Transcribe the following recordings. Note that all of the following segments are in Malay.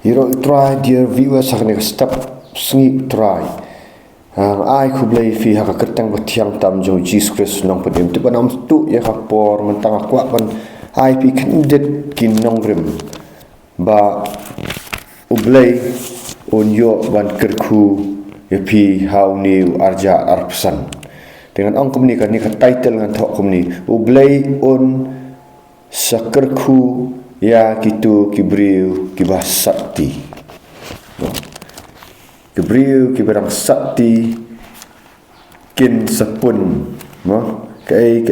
Iro try dear viewers hakne step sngi try. Ai khu blai fi haka kertang batiang tam jo Jesus Christ nong padim tu panam tu ya kapor mentang akwa pan ai pi kandet kin nong rem ba ublai onyo ban kerku ya pi how new arja arpsan dengan ong komni kan ni ka title ngan thok komni ublai on sakerku ya kitu kibriu kibah sakti kibriu kibarang sakti kin sepun kai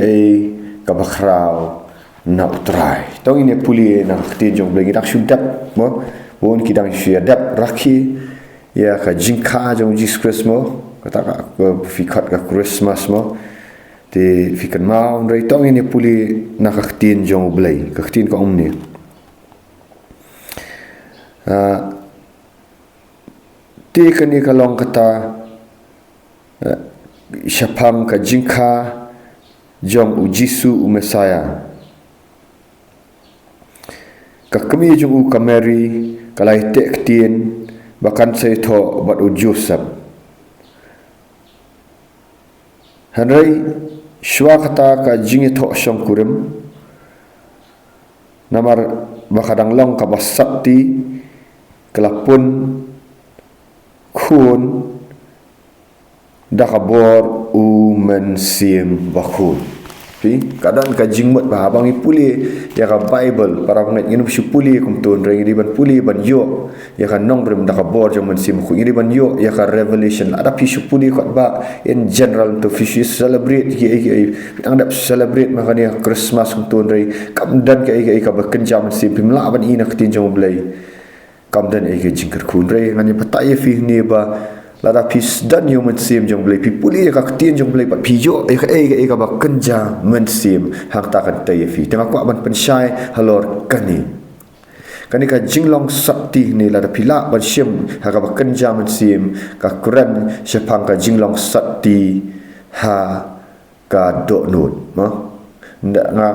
kabakrau nak try tong ini puli nak tinjong bagi nak syudap bon kidang syudap raki ya ka jingka jong Jesus Christ kata ka fikat ka Christmas ti fikan mau rei tong ini puli nak tinjong blai ka tin ka umni ti kani kalong kata syapam ka jingka jong ujisu umesaya ka kami jong kameri kalai tek tien bahkan saya tho bat ujusap hanrai shwa kata ka jingi tho shong kurem namar bakadang long ka basakti kelapun kun dakabor umensim bakun kadang ka jingmot ba abang ipuli ya ka Bible para ngat nginu puli kum tun reng di ban puli ban yo ya ka nong rem dakabor jong mensim ku ngiri ban yo ya ka Revelation ada pisu puli kot ba in general to fish celebrate andap celebrate makanya Christmas kum tun rei kam dan ka bekenjam mensim pimla ban ina ketinjong blai kam dan jingker kun rei ngani patai fi ni ba lada pis dan yo mensim jong blai pipuli ka ketin jong blai pat pijo ka ba kenja mensim hak ta kan tai fi tengah kwa ban pensyai halor kani ka jinglong sakti ni lada pila ban sim hak ba kenja mensim ka kuran sepang ka jinglong sakti ha ka do nut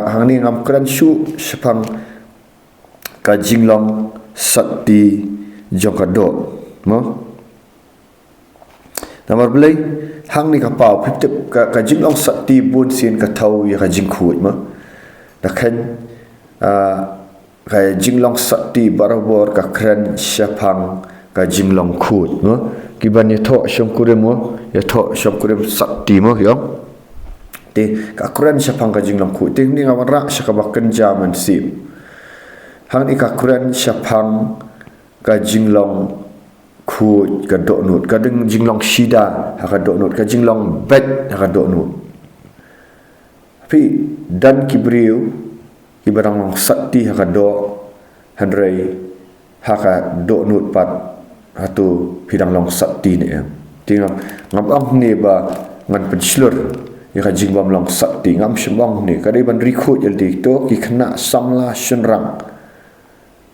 hang ni ngam kuran syu sepang ka jinglong sakti jong ka do namar belai hang ni kapau pitip ka jinglong sakti bun sin ka thau ya ka jingkhut dakhan ka jinglong sakti barabor ka kran syapang ka jinglong khut kiban ya tho shongkurem ya tho shongkurem sakti yo te ka kran syapang ka jinglong khut te ni ngawan rak syakabaken jaman sim hang ni ka kran syapang ka jinglong khut ka dok nut ka deng jinglong shida ha ka dok nut ka jinglong bet ha ka dok nut tapi dan kibriu kibarang sakti ha ka dok handrai ha ka dok nut pat hatu pidang long sakti ni tingam ngabang ni ba ngan penslur ya ka jingbam long sakti ngam shembang ni ka dei ban rikhut yel dik to ki khna samla shunrang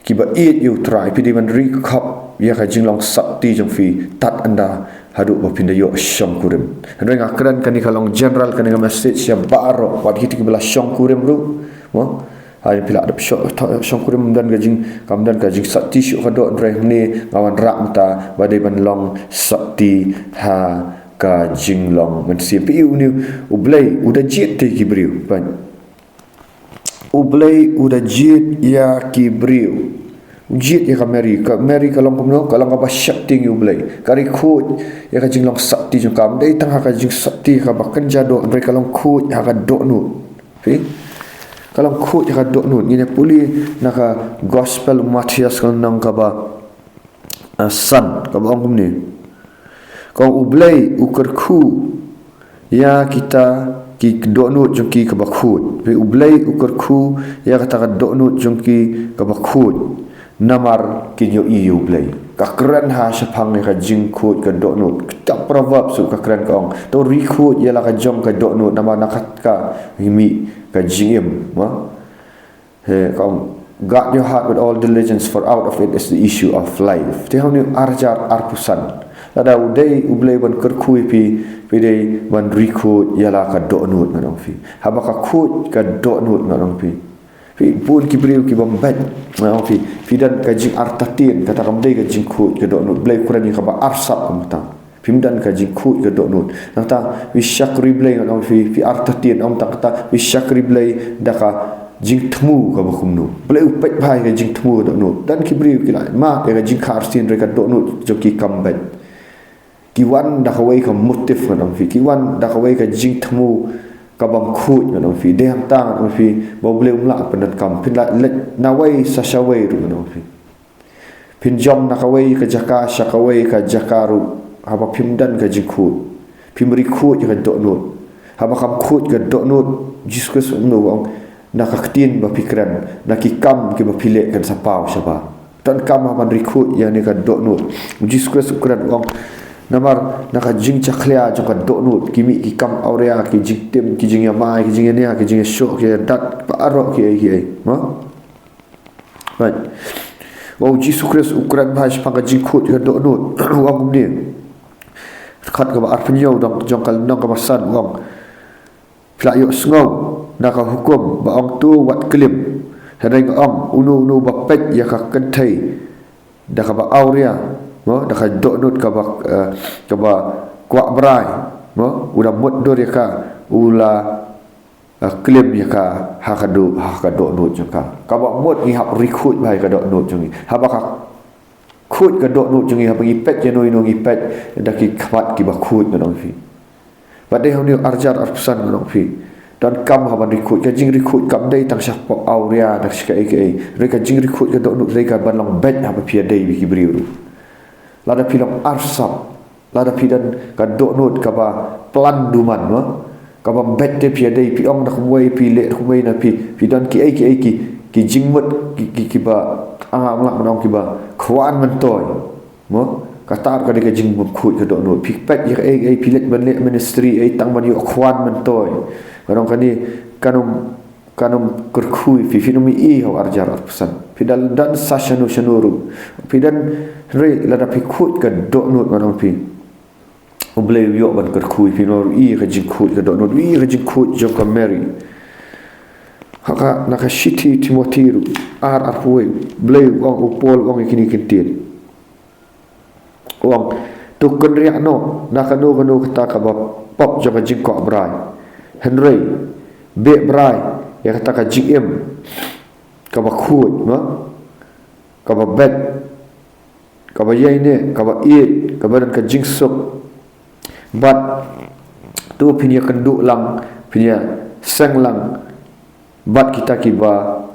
kiba eat you try pidi ban recap ya ka jinglong sakti jong fi tat anda hadu ba pinda yo shong kurem andai ngakran kani kalong general kani ga message ya baro wat hiti kibla shong kurem ru hai pila adap shong kurem dan gajing kamdan ka jing sakti syu ka do andai ni ngawan rak mta badai ban long sakti ha ka jinglong mensi pi uni ublai udah jit te kibriu ban ublai udah jit ya kibriu jit ya kameri kalong kumno kalong ka basyak ting ublai kari khut ya ka jinglong sakti jong kam dei tang ka jing sakti ka bakan jado andai kalong khut ya ka dok nu kalong khut ya ka dok nu ni puli naka gospel Matias kan nang ka ba san ka ba ong ni kong ublai uker khu ya kita ki doknut jongki ka bakhut pe ublai uker khu ya kata ka doknut jongki ka bakhut namar kinyo iu ublai ka kran ha sapang ka jingkhut ka doknut ta proverb su ka kran kong to rikhut ya la ka jong ka doknut nama nakat ka himi ka jingim kong guard your heart with all diligence for out of it is the issue of life te hau ni arjar arpusan lada udai ublai ban kerkhui pi dei ban rikut yala ka doknut ngadong fi haba ka khut ka doknut ngadong pi Pi pun ki beriu ki bombat ma fi dan ka jing artatin kata ramdai ka jing khut ke dok nut blai Quran ni ka ba arsap kamta pimdan ka jing khut ke dok nut nata wi syakri blai ngam fi artatin am tak kata wi syakri blai daka jing temu ka bakum nu blai upet bhai ka jing temu dok nut dan ki beriu ki lai ma ka jing kharsin re ka dok nut jo ki kambat ki wan daka wai ka motif ngam fi ki wan daka wai ka jing temu kabam khut ngam fi de ham tang ngam fi bo blai umla penat kam pin la nawai sashawai ru ngam fi pin jom nakawai ka jaka shakawai ka jakaru haba pimdan ka jikhut pimri khut ka dok nut haba kam khut ka dok nut jiskus no wang nakaktin ba pikran nakikam ki ba pile kan sapau saba tan kam haban rikhut ya ni ka dok nut jiskus ukran wang namar naka jing chaklia jo ka dok nut kimi ki kam aurea ki jiktem ki jing mai ki jing nia ki jing shok ki dat pa aro ki ai ma right wa jisu kres ukran bhaj panga jing khut ka dok nut wang ni khat ka ba arpnyo dong jong kal nong ka masan wang playo sngow naka hukum ba ong tu wat klim henai ong unu ba pet ya ka kentai da ka ba aurea mo da ka dok nut ka ba kwa brai mo udah mot dor ya ka ula klaim ya ka ha ka dok nut jaka ka ba mot ni hak recruit bai ka dok nut jungi ha ba ka khut ka dok nut jungi ha bagi pet je noi ngi pet da ki khat ki ba khut nong fi ba de honi arjar arsan nong fi dan kam ha ban recruit ka jing recruit kam dai tang syak po aurea dak ska ai re ka jing recruit ka dok nut re ka ban long bet ha ba pia dai bi ki briu lada pilong arsap lada pidan ka dok nut ka ba plan duman no ka ba bette pia dei pi ong dak wei pi le wei na pi dan ki ai ki jingmut ki ba anga mlak manong ki ba khwan man toy mo ka tar ka de ka jingmut khut ka dok nut pi pet ya ai pi let ban le ministry ai tang ban yu khwan man toy manong kani kanum kurkhui fi finumi i ho arjar pesan pidal dan sashanu shanuru pidan re lada pi khut ka dok nut manong pi oblei yo ban kurkhui fi no i ka jing khut ka dok nut i ka jing khut jo ka mary haka naka shiti timotiru arpuwe blei wang upol wang ikini kintin wang tukun riak no naka no kata ka ba pop jo ka jing ko brai henry be brai ya kata ka GM ka ba khut no ka ba bet ka ba yai ne ka ba e ka ba dan ka jing sok bat tu pinya kenduk lang pinya seng lang bat kita ki ba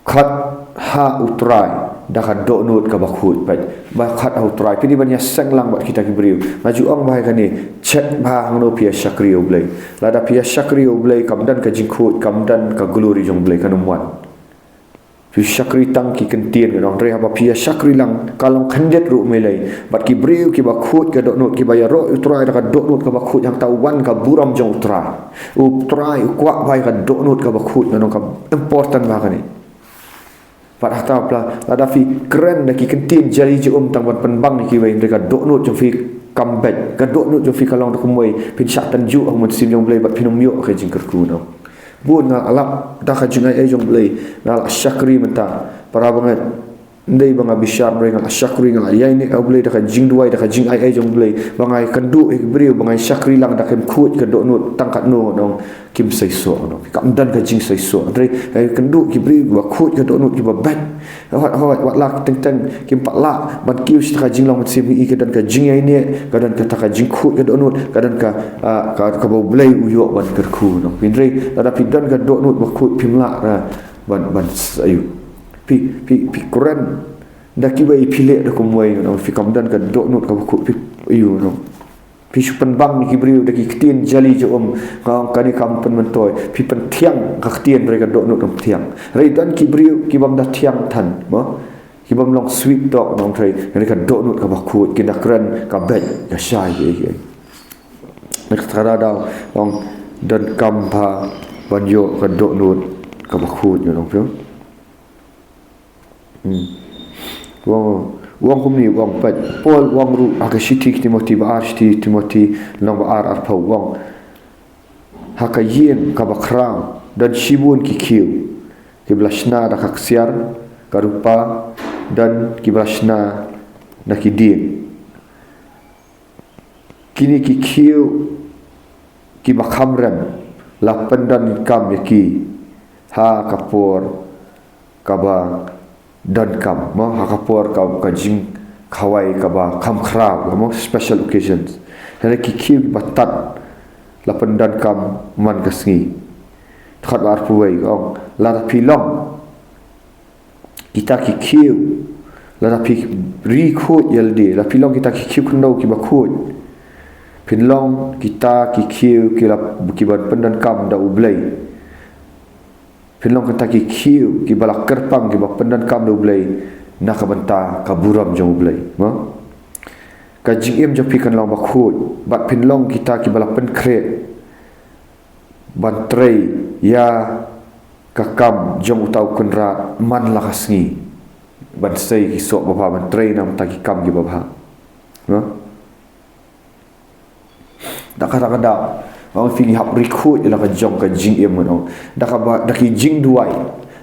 khat ha utrai da ka dok nut ka ba khut ba khat ha utrai pini ban ya seng lang bat kita ki briu maju ong bai ka ni chet ba hang no pia shakri oblei lada pia shakri oblei kamdan ka jingkhut kamdan ka glory jong blei kanumwan pi shakri tang ki kentien nong re ba pia shakri lang kalong khandet ru melai bat ki briu ki ba khut ka dok nut ki ba ya ro utrai da ka dok nut ka ba khut yang tawan ka buram jong utrai kwa bai ka dok nut ka ba khut nong ka important ba ka ni pat hata pla lada fi keren da ki kentin jari je tang ban penbang ni ki wei mereka dok nut jong fi comeback ka dok nut jong fi kalong da kumoi pin syak tan ju ang sim jong blei bat pinum yo ka jing kerku no bun na alap da ka jingai jong blei na syakri menta para banget ndai banga bishar mereka syakri ngal yai ni blei da ka jing duai da ka jing ai jong blei bangai kendu briu bangai syakri lang da kem khut ka dok nut tangkat no dong kim sai so no kam dan ka jing sai so andre kendu ki briu ba khut ka dok nut ki ba bat wat lak teng kim pak la ban kiu sta ka jing long sim i ka dan ka jing ai ni ka dan ka ta ka jing khut ka dok nut ka dan ka ba blei uyo ban kerku no pindre da pi dan ka dok nut ba khut pimla ra ban ayu pi Quran da ki bai pile da kumwai no fi kamdan ka dok nut ka khut pi ayu no pi supan bang ni ki briu da ki ktien jali jo ka ni kam pen mentoy pi pen thiang ka ktien mereka dok nut kam thiang rei dan ki briu ki bam da thiang tan mo ki bam long sweet dog nong trei mereka dok nut ka ba khut ki da kran ka bet ka shai ye mereka tara da ong dan kam pa ban yo ka dok nut ka ba khut yo nong pyo wang kumni wang pat pol wang ru aga shiti timoti ba arshti timoti nang ba ar pau wang haka yin ka ba kram dan shibun ki kiu kiblashna dah kaksiar karupa dan kiblashna na kidin kini kikiu kibakamrem lapan dan ikam yaki ha kapur kaba dan kam ma ha kapur ka jing kawai kaba kam khrab ma special occasions hele kikiu batat lapan dan kam man kasngi khat war puai ong la pilong kita kikiu la pi rikut yaldi la pilong kita kikiu kendo kibakut pinlong kita kikiu kiban pendan kam da ublai pinlong kita kikiu kibala kerpang kiba pendan kam da ublai nak banta kaburam jong ublai ma ka jingem jo pikan long bakut bat pinlong kita kibala penkret bantrei ya kakam jong utau kunra man la kasngi ban sei kisok baba bantrei nam ta kikam gi baba ha dak kada orang fing hap recruit ila ka jong ka jing em no dak ba dak jing duai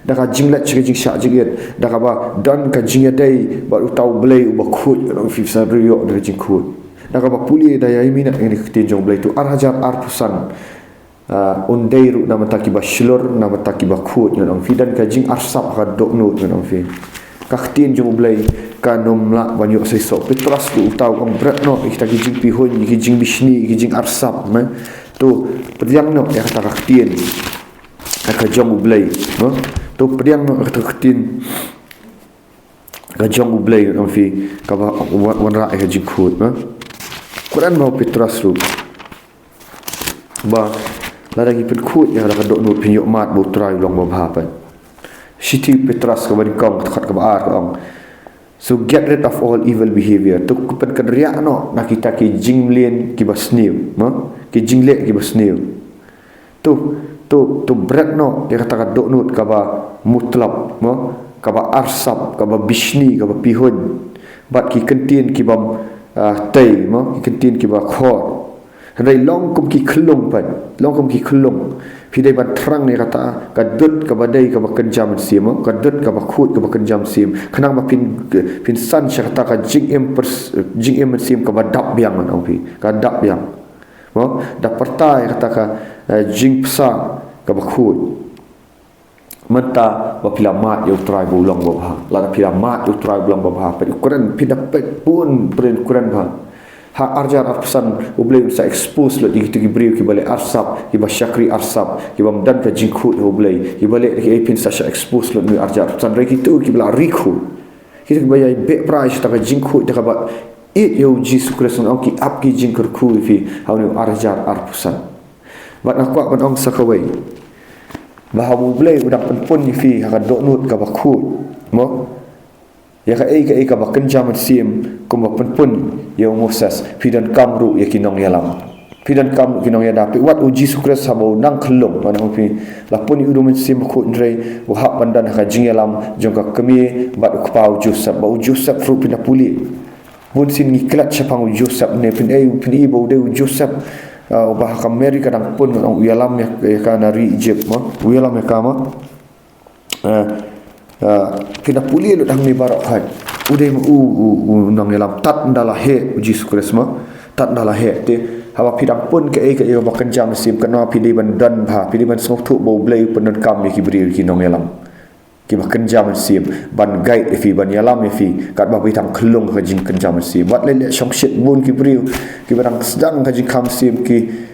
dak jing let jing sha jing et dak ba dan ka jing dai ba utau blai ba khut orang fi sa rio dak jing khut dak ba puli daya mina ni khtin jong blai tu arhajar arpusan undai ru nama takiba shlor nama takiba khut orang fi dan ka jing arsap ka doknut orang fi ka khtin jong blai ka nomla banyak sesok petras tu tahu kong berat no kita kijing pihun kijing bisni kijing arsap me tu pediang no ya kata kaktin ka jong ublai no tu pediang no kata kaktin ka jong ublai no fi ka wanra ka jikut no Quran mau petras tu ba la lagi pelkut ya kata dok no pinyok mat bu trai long ba pa siti petras ka bari kong khat ka ba kong. So get rid of all evil behavior. Tu kupen kenriak no nak kita ki jinglien ki basniu, ma? Ki jingle ki basniu. Tu berat no dia kata dok nut ka ba mutlab, ma? Ka ba arsap, ka ba bisni, ka ba pihun. Bat ki kentin ki bam tei, ma? Ki kentin ki ba khor. Hendai long kum ki kelung pan, long kum ki kelung. Pidai ban terang ni kata kadut ka badai ka bakenjam sim, kadut ka bakut ka bakenjam sim. Kenang ba pin san syakata ka jing em sim ka badap biang an pi. Ka dap biang. Mo da pertai kata ka jing psa ka bakut. Menta ba pila mat yo try bulang ba. La da pila mat yo try bulang ba. Pa ukuran pidapet pun pren ukuran ba. Ha arjar arsan ublay bisa expose lo digitu gibriu ki balik arsap ki basyakri arsap ki bamdan ka jingkut ublay ki balik ki epin sa expose lo ni arjar san reki tu ki bala riku kita bayai be price ta ka jingkut ta ka ba it yo jisu kreson au ki ap ki jingkur ku fi ha ni arjar arpusan bat aku ban ong sakawai bah ublay udah pun ni fi ha ka doknut ka bakut mo ya ka ka bakenjam sim kum pun ya Moses pidan kamru ya kinong yalam pidan kamru kinong ya dapat wat uji sukres sabau nang kelong mana pi lapun udum sim ko ndrei wa hak pandan ka jing yalam jong ka kemi bat ukpau Joseph bau Joseph fru pina puli bun sin ngiklat chapang Joseph ne pin ibo de Joseph bah ka Amerika dang pun ong yalam ya ka nari Egypt ma yalam ya ka ma kena puli lu dang ni barakhat udai nang yalam tat ndalah he uji sukresma tat ndalah he te hawa pidang pun ke bakan jam sim kena pidi bandan ba pidi ban smok tu bo blai penan kam ki bri ki nong yalam ki bakan jam sim ban guide fi ban yalam fi kat ba bitang kelung ka jing kan jam sim wat le shong shit bun ki bri ki barang sedang ka jing kam sim ki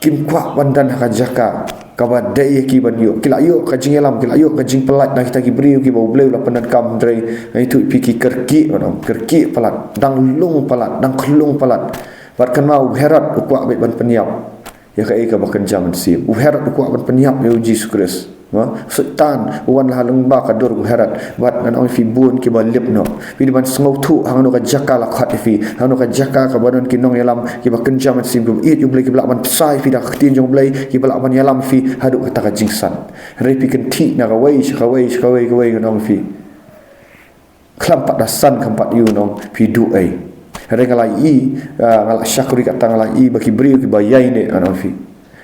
kim kwa bandan ka jaka kabat dai ki ban yo kila yo ka jing yalam kila yo ka jing pelat nak kita ki bri ki bo bleu la penan kam drai itu piki kerki ono kerki pelat dang lung pelat dang kelung pelat bat kan mau herat ukwa bet ban peniap ya ka bakan jaman sim herat ukwa ban peniap yo Jesus Christ wa sultan wan la halung ba ka dor herat bat nan on fi bun ki ba lip no fi ban ngau thu hang no ka jaka la khat fi hang no ka jaka ka badan ki nong yalam ki bakan jaman sim bu it yu blai ki blak ban sai fi dak tin jong blai ki blak ban yalam fi hadu ka ta jingsan rei pi kan ti na ka wai nong fi klampat dasan kampat yu nong fi du ai rei ngalai ngalak syakuri kata ngalai baki bri ki bayai ne nong fi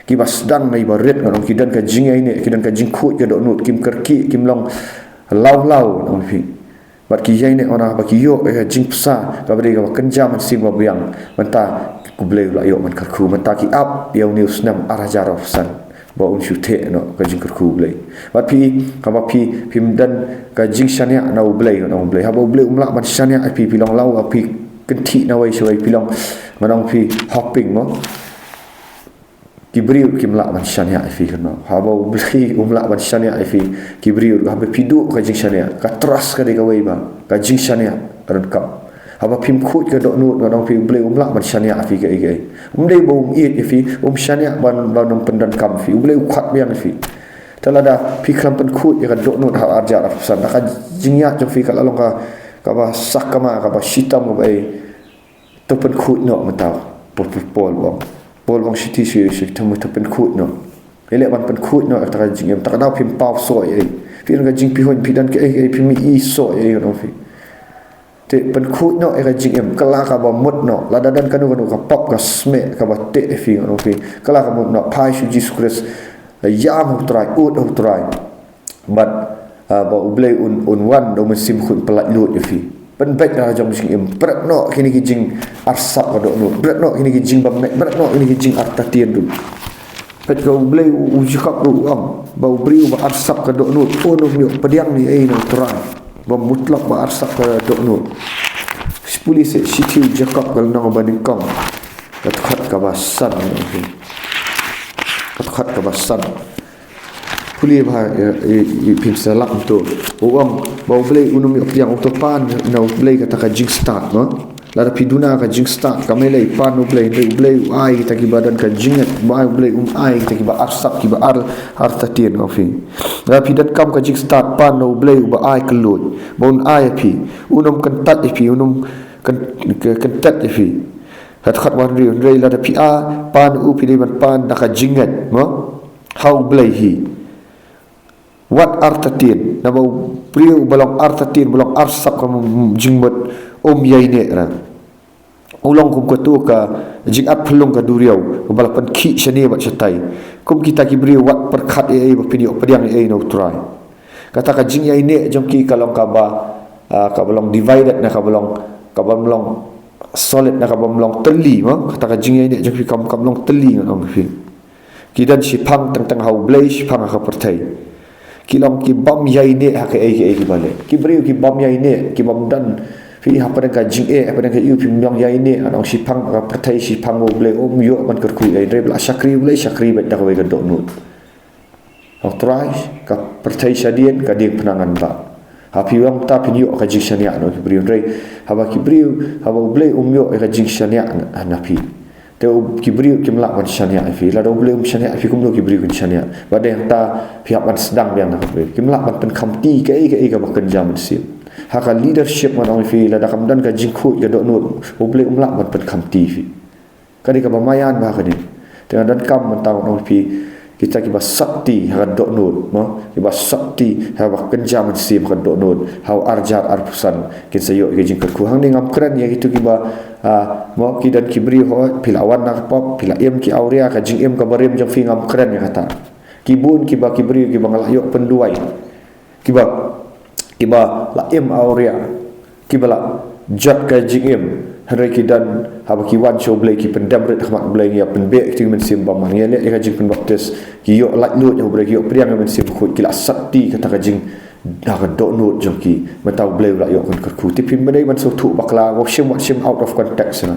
ki bas dan mai baret ngon ki dan ka jing ai ne ki dan ka jing khut ka do nut kim kerki kim long lau nong phi bat ki yai ne ona ba ki yo ka jing psa ka bari ka kenja man sim ba biang manta ku bleu la yo man karku manta ki up yo news nam arajar of san ba un shute no ka jing karku blei bat phi ka ba phi phim dan ka jing shania na u blei ha ba blei umla man shania phi long lau phi kenti na wai shoi phi long manong phi hopping mo kibriu kimla man shania ifi kana haba ubli umla man shania ifi kibriu ga be pidu ka jing shania ka trust ka de ka wei ba ka jing shania ran kap haba pim khut ka do nu nong pi ubli umla man shania ifi ka ige umdei bo it ifi shania ban nong pendan kam fi ubli khat biang ifi talada pi kram pen khut ya ka do nu ha arja rafsan ka jing ya jo fi ka lalong ka ba sakama ka ba shitam ba to pen khut no mataw pol bol wang shiti shi tamu ta pen khut no ele ban pen khut no ta jing em ta na phim pau so ai pi nga jing pi hon pi dan ke ai pi mi i so ai no fi te pen khut no ai jing em kala ka ba mut no la dan kanu ka pop ka sme ka ba te fi no fi kala ka mut no pai shu jesus christ ya mu try ut try but ba ublei un wan do mesim khut pelat lut fi pen baik dah jom sing em berat no kini ki jing arsap ka do no berat no kini ki jing bam nek berat no kini ki jing artatien du pet ka ublei u jikap du am ba ubri ba arsap ka do no ono mi pediang ni ai no try ba mutlak ba arsap ka do no sepuli se sitiu jakap kal nang ba ningkang khat ka ba san khat ka ba san puli ba pim salak tu uang bau blei unum yok yang utopan na blei kata ka jing start no la piduna ka jing start ka melei pan blei ai ta ki badan ka jinget ba blei ai ta ki ba arsak ki ba ar tatien no fi la pidat kam ka jing start pan no blei ba ai kelut bon ai pi unum kan tat pi unum kan tat pi khat wan rei la da pi a pan u pi de pan na ka jinget no how blei hi wat artatin na bau priu balong artatin balong arsap kam jingbat yai ne ra ulong kum katu ka jing at phulung ka duriau balapan ki shani bat chatai kum kita ki priu wat perkhat ai ba pini opadiang ai no try kata ka jing yai ne jong ki kalong ka ba ka balong divided na ka balong solid na ka balong teli ma kata ka jing yai ne jong ki kam long teli ngong fi kidan sipang tang hau blai sipang ka pertai kilong ki bam yai ne ha ke ai bale ki briu ki bam yai ne ki bam dan fi ha pada ka jing apa dan ka yu pi myong yai ne anong sipang ka pertai sipang mo ble yo man ker ku ai re bla shakri bet da ka we ka do nut au try ka pertai shadien ka ding penangan ba ha pi wang ta pi yo ka jing shania no ki briu re ha ba ki briu ha ba ble yo ka jing shania na pi te kibriu kimla wan shania fi la do blum shania fi kum do kibriu kun shania ba de ta pihak wan sedang biang nak kibriu kimla wan pen khamti ke ka bakan jam sim ha ka leadership wan ong fi la da kam dan ka jingkhu ya do no oble umla wan pen khamti fi kadi ka bamayan ba ka ni te dan kam man ta ong fi kita ki ba sakti ha do no mo ki ba sakti ha ba kan jam sim ka do no ha arjat arpusan kin sayo ke jing ku hang ni ngam kran ya gitu ki ba mo ki dan kibri ho pilawan nak pop pila em ki aurea ka jing em ka barem jong fi ngam kran ya kata kibun ki ba kibri ki ba ngalayok penduai ki ba la em aurea ki ba la jat ka jing em hari ki dan haba ki wan show blai ki pendam ret khmat blai ya penbe ki men sim ba mang ya le ka jing pen baptis ki yo lak lut yo blai ki yo priang men sim khut ki la sakti kata ka jing da ka do not joki matau blai la yo kan ku ti pim badai man so thu bakla wo shim out of context na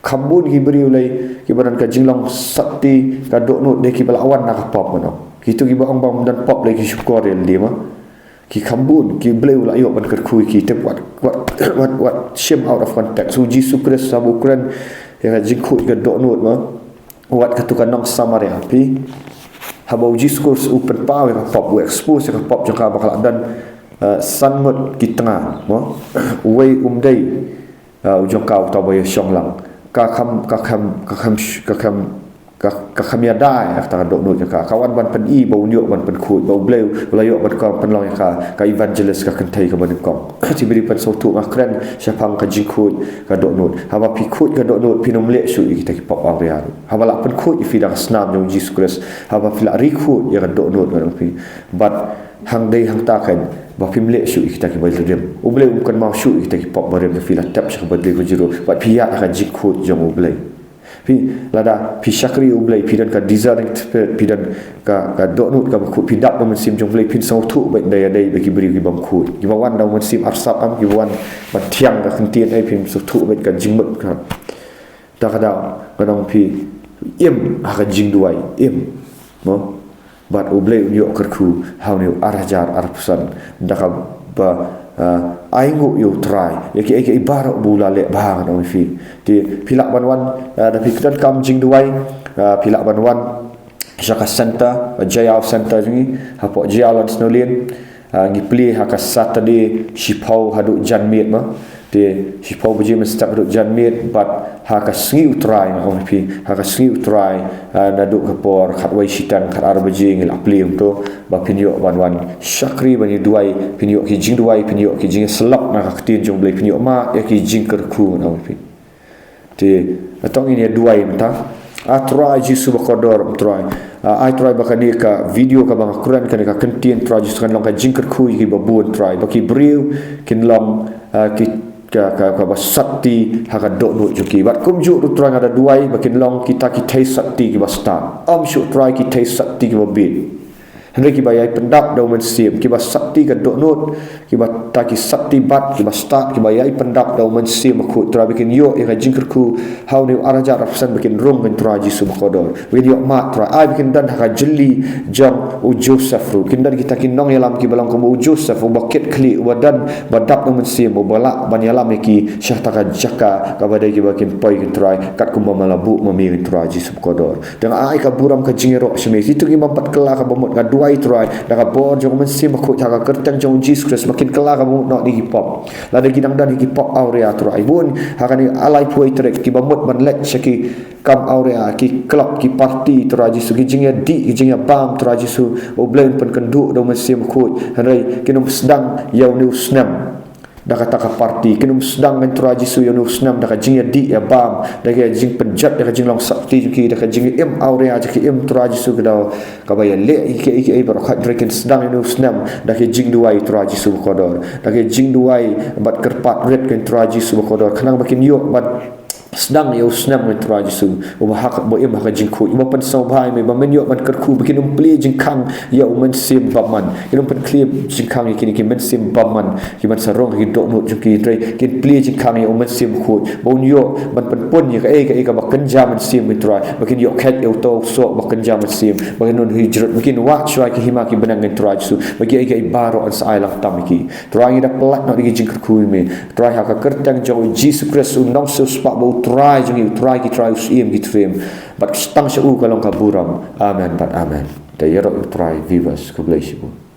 khambun ki beri ulai ki badan ka jing long sakti ka do not de ki balawan na ka pop no ki tu ki ba ong bam dan pop lai ki syukur dia ma ki khambun ki bleu la yo ban ker khu ki te what shame out of context so Jesus Christ sabu Quran ya jing khu ka do not ma wat ka tu ka nong samare api habau Jesus Christ open power ka pop we expose ka pop jaka bakal dan sanmut ki tengah mo wei dai ujong kau ta boy shong lang ka kham ka khamia dai ta dok no ka kawan ban pen I bau nyok ban pen khut bau bleu layok ban kong pen long ka evangelist ka kentai ka ban kong ti beri pen so tu makran syapang ka jingkhut ka dok no haba pi khut ka dok no pinom le su kita ki pop area haba la pen khut fi dah snam jong Jesus Christ haba fila rikhut ya ka dok no ka pi but hang dei hang ta kan ba pim le su kita ki bai dem bleu kan mau su kita ki pop barem fi la tap sa ba de ko jiro ba pi ya ka jingkhut jong bleu pi lada pi syakri ublai pi dan ka desiring pi dan ka doknut ka ku pi dap man sim jong blai pin sau tu bai dai dai bagi beri ki bang ku ki wan da man sim arsap am ki wan man tiang ka khentien ai pin su tu bai kan jingmut ka ta ka da kanong pi im ha ka jing duai im mo bat ublai yo kerku hau ni arajar arpusan da ka ba aingu yo try ya ki ibarat bula le bang no fi ti pilak banwan da pikran kam jing duai pilak banwan syaka center jaya center ni hapo jaya lan snolin ngi pli haka saturday shipau haduk janmit ma ti shipau buji mestap haduk janmit bat haka sngi utrai no fi haka sngi utrai na duk kapor khatwai sitan khat arbaji ngil apli to ba pinyo banwan syakri bani duai pinyo ki jing duai pinyo ki jing selap na ka tin jong blai pinyo ma ya ki jing kerku no fi ti atong ini duai mta atrai jisu bakodor try I try bakani ka video ka bang Quran kan ka kentin try jisu kan long ka jing kerku ki babun try baki briu kin long ki ka basati haka dok no juki bat kumju tu terang ada duai bakin long kita ki thai sati ki basta am shu try ki thai sati ki babit hendak ki bayai pendap dau men sim ki basati ka dok not ki batta ki sati bat ki basta ki bayai pendap dau men sim aku try bikin yo ya jingkerku how ni araja rafsan bikin rom kan try jisu bakodor video mat try ai bikin dan haka jeli jam u Joseph ru kin dan kita kin nong yalam ki balang ko u Joseph u baket kli wadan badap dau men sim u balak ban yalam ki syahtaka jaka ka badai ki bakin poi kin try kat kumba malabu mami kin try jisu bakodor dan ai ka buram ka jingero seme itu ki mampat kela ka bomot ka duai try da ka bor jong men sim aku taka kertang jong Jesus Christ makin kela ka bomot nok di hip-hop la de gidang dan hip-hop aurea try bun hakani alai puai trek ki bomot man let syaki kam aurea ki club ki party try jisu ki jingya di ki jingya bam try jisu o blend pen kenduk do men sim aku hanai kinum sedang yau new snap da kata ka party kinum sedang men try jisu yau new snap da ka jingya di ya bam da ka jing penjat da ka jing long sakti ki da ka jing im aurea ki im try jisu ka da ka baya le ki barakat drekin sedang yau new snap da ka jing duai try jisu kodor da ka jing duai bat kerpat red kan try jisu kodor kanang makin yo bat sedang ya usnam men try jisu o hak bo im hak jingku iba pen sau bhai me ba men yo man kerku bikin play jingkang ya men sim baman kinum pen clip jingkang kini ki men sim baman ki man sarong ki dok no juki try kin play jingkang ya men sim khu bo yo man pen pun ya ka ba kenja men sim men try bikin yo khat yo to so ba kenja men sim bikin non hijrat bikin wa chwa ki hima ki benang men try jisu bagi ai baro an sai lang tam ki try ida pelat no di jingku me try hak kertang jo Jesus Christ unong so spa bo try jangi try ki try usim ki trim but stang sa u kalong kaburam amen but amen da yero try vivas ko bless you